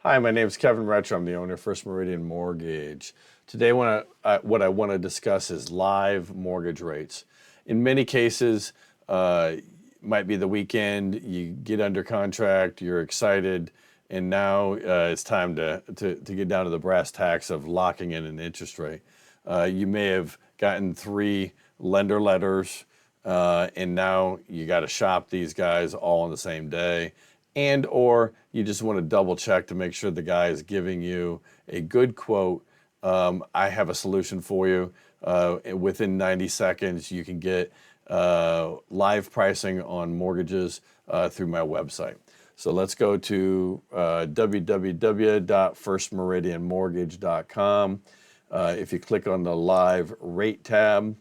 Hi, my name is Kevin Retcher. I'm the owner of First Meridian Mortgage. Today, what I want to discuss is live mortgage rates. In many cases, might be the weekend, you get under contract, you're excited, and now it's time to get down to the brass tacks of locking in an interest rate. You may have gotten 3 lender letters, and now you got to shop these guys all on the same day, and or you just want to double check to make sure the guy is giving you a good quote. I have a solution for you. Within 90 seconds, you can get live pricing on mortgages through my website. So let's go to www.firstmeridianmortgage.com. If you click on the live rate tab,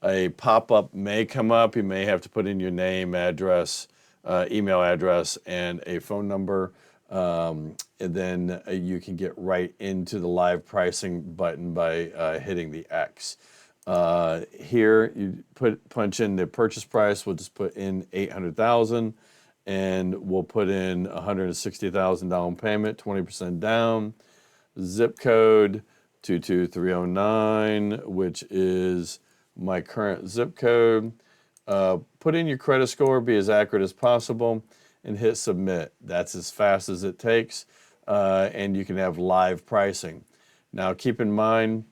a pop-up may come up. You may have to put in your name, address, email address, and a phone number. And then you can get right into the live pricing button by hitting the X. Here you punch in the purchase price. We'll just put in 800,000, and we'll put in 160,000 down payment, 20% down. Zip code 22309, which is my current zip code. Put in your credit score, be as accurate as possible, and hit submit. That's as fast as it takes, and you can have live pricing. Now, keep in mind,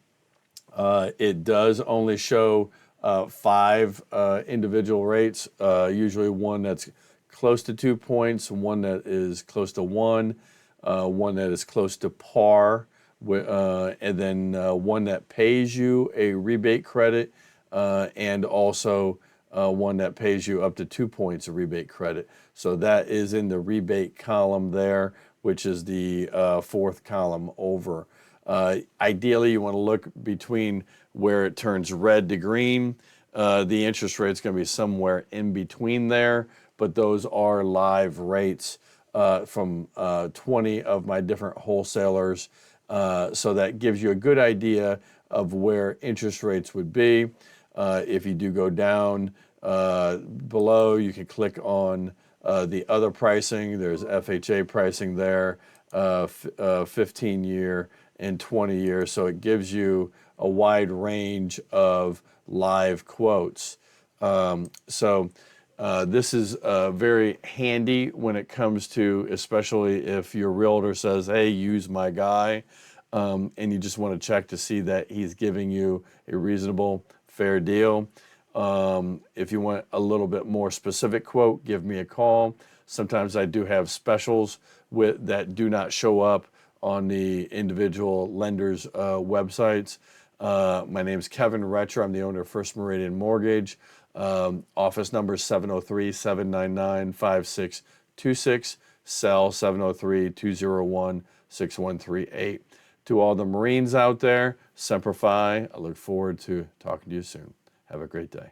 it does only show 5 individual rates, usually one that's close to 2 points, one that is close to 1, one that is close to par, and then one that pays you a rebate credit, and also one that pays you up to 2 points of rebate credit. So that is in the rebate column there, which is the 4th column over. Ideally, you want to look between where it turns red to green. The interest rate is going to be somewhere in between there, but those are live rates from 20 of my different wholesalers. So that gives you a good idea of where interest rates would be. If you do go down below, you can click on the other pricing. There's FHA pricing there, 15-year and 20 years. So it gives you a wide range of live quotes. This is very handy when it comes to, especially if your realtor says, hey, use my guy, and you just want to check to see that he's giving you a reasonable, fair deal. If you want a little bit more specific quote, give me a call. Sometimes I do have specials that do not show up on the individual lenders' websites. My name is Kevin Retcher. I'm the owner of First Meridian Mortgage. Office number 703-799-5626. Cell 703-201-6138. To all the Marines out there, Semper Fi. I look forward to talking to you soon. Have a great day.